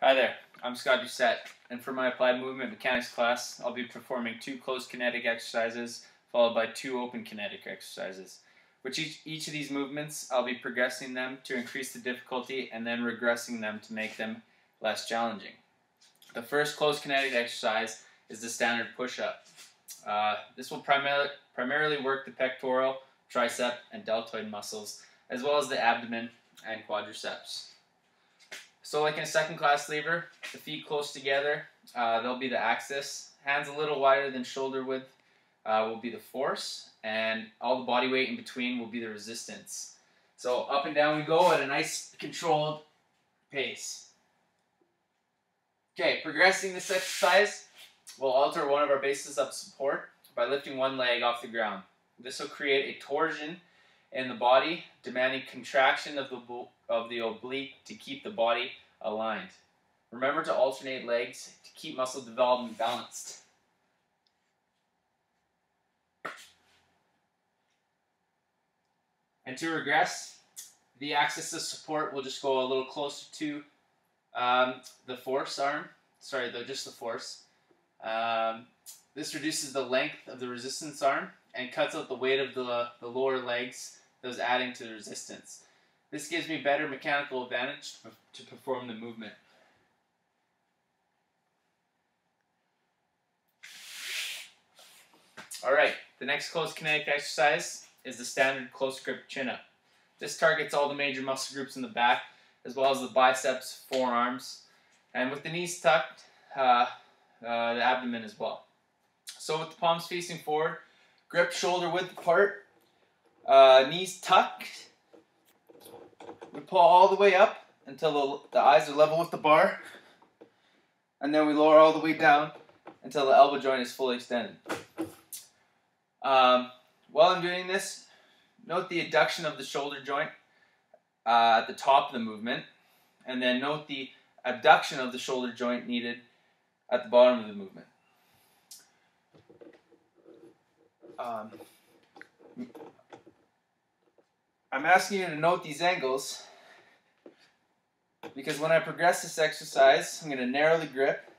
Hi there, I'm Scott Doucet, and for my applied movement mechanics class, I'll be performing 2 closed kinetic exercises followed by 2 open kinetic exercises. Which each of these movements, I'll be progressing them to increase the difficulty and then regressing them to make them less challenging. The first closed kinetic exercise is the standard push-up. This will primarily work the pectoral, tricep, and deltoid muscles, as well as the abdomen and quadriceps. So like in a second class lever, the feet close together, they'll be the axis. Hands a little wider than shoulder width will be the force, and all the body weight in between will be the resistance. So up and down we go at a nice controlled pace. Okay, progressing this exercise, we'll alter one of our bases of support by lifting one leg off the ground. This will create a torsion in the body, demanding contraction of the oblique to keep the body aligned. Remember to alternate legs to keep muscle development balanced. And to regress, the axis of support will just go a little closer to the force arm. Sorry, just the force. This reduces the length of the resistance arm and cuts out the weight of the lower legs, thus adding to the resistance. This gives me better mechanical advantage to perform the movement. Alright, the next closed kinetic exercise is the standard close grip chin-up. This targets all the major muscle groups in the back, as well as the biceps, forearms, and with the knees tucked, the abdomen as well. So with the palms facing forward, grip shoulder width apart, knees tucked. We pull all the way up until the eyes are level with the bar, and then we lower all the way down until the elbow joint is fully extended. While I'm doing this, note the adduction of the shoulder joint at the top of the movement, and then note the abduction of the shoulder joint needed at the bottom of the movement. I'm asking you to note these angles because when I progress this exercise, I'm going to narrow the grip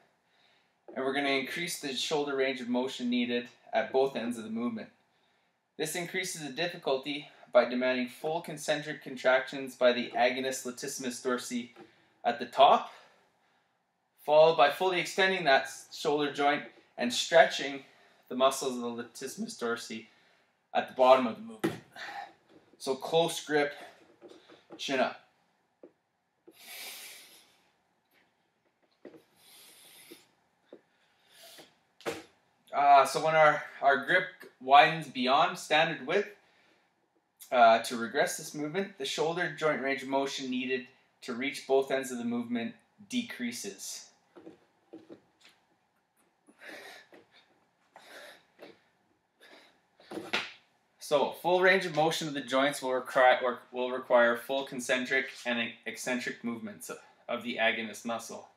and we're going to increase the shoulder range of motion needed at both ends of the movement. This increases the difficulty by demanding full concentric contractions by the agonist latissimus dorsi at the top, followed by fully extending that shoulder joint and stretching the muscles of the latissimus dorsi at the bottom of the movement. So close grip, chin up. So when our grip widens beyond standard width, to regress this movement, the shoulder joint range of motion needed to reach both ends of the movement decreases. So full range of motion of the joints will require full concentric and eccentric movements of the agonist muscle.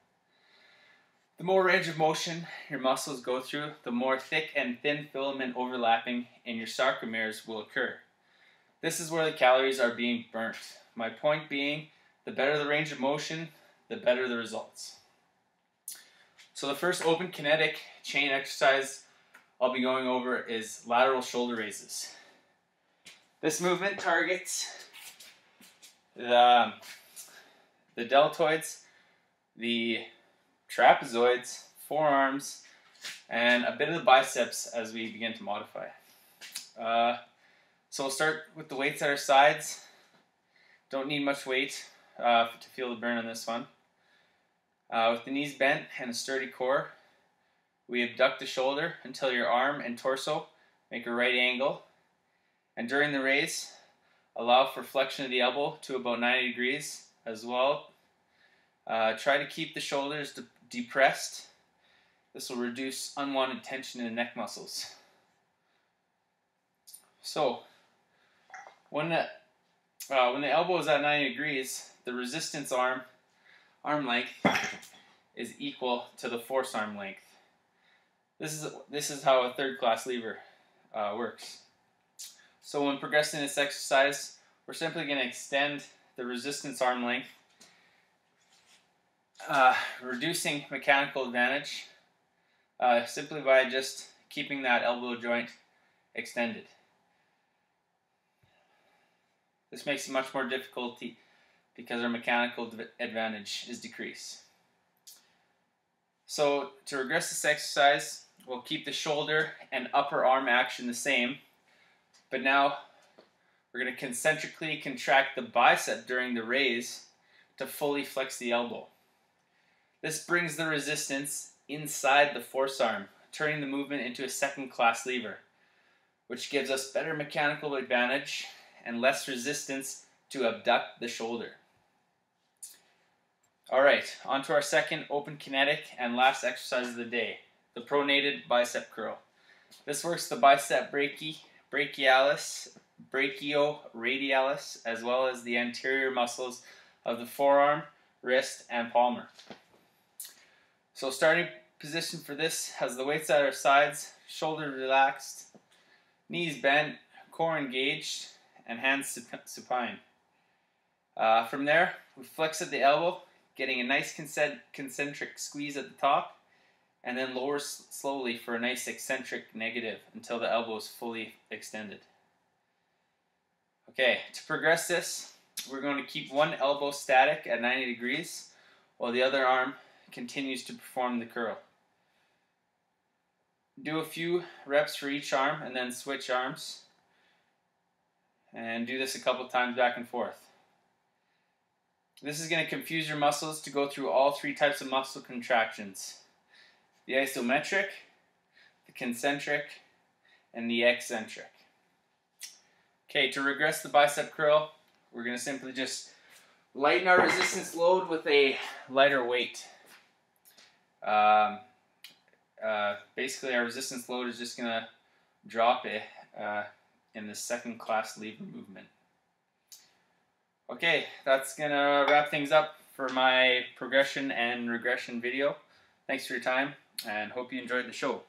The more range of motion your muscles go through, the more thick and thin filament overlapping in your sarcomeres will occur. This is where the calories are being burnt. My point being, the better the range of motion, the better the results. So the first open kinetic chain exercise I'll be going over is lateral shoulder raises. This movement targets the deltoids, the trapezoids, forearms, and a bit of the biceps as we begin to modify. So we'll start with the weights at our sides. Don't need much weight to feel the burn on this one. With the knees bent and a sturdy core, we abduct the shoulder until your arm and torso make a right angle. And during the raise, allow for flexion of the elbow to about 90 degrees as well. Try to keep the shoulders depressed. This will reduce unwanted tension in the neck muscles. So, when the elbow is at 90 degrees, the resistance arm length is equal to the force arm length. This is how a third class lever works. So when progressing this exercise, we're simply going to extend the resistance arm length reducing mechanical advantage simply by just keeping that elbow joint extended. This makes it much more difficult because our mechanical advantage is decreased. So to regress this exercise, we'll keep the shoulder and upper arm action the same, but now we're going to concentrically contract the bicep during the raise to fully flex the elbow. This brings the resistance inside the force arm, turning the movement into a second-class lever, which gives us better mechanical advantage and less resistance to abduct the shoulder. Alright, on to our second open kinetic and last exercise of the day, the pronated bicep curl. This works the bicep brachioradialis, as well as the anterior muscles of the forearm, wrist, and palmar. So starting position for this has the weights at our sides, shoulders relaxed, knees bent, core engaged, and hands supine. From there, we flex at the elbow, getting a nice concentric squeeze at the top, and then lower slowly for a nice eccentric negative until the elbow is fully extended. Okay, to progress this, we're going to keep one elbow static at 90 degrees while the other arm continues to perform the curl. Do a few reps for each arm and then switch arms, and do this a couple times back and forth. This is going to confuse your muscles to go through all three types of muscle contractions: the isometric, the concentric, and the eccentric. Okay, to regress the bicep curl, we're going to simply just lighten our resistance load with a lighter weight. Basically, our resistance load is just going to drop it in the second-class lever movement. Okay, that's going to wrap things up for my progression and regression video. Thanks for your time, and hope you enjoyed the show.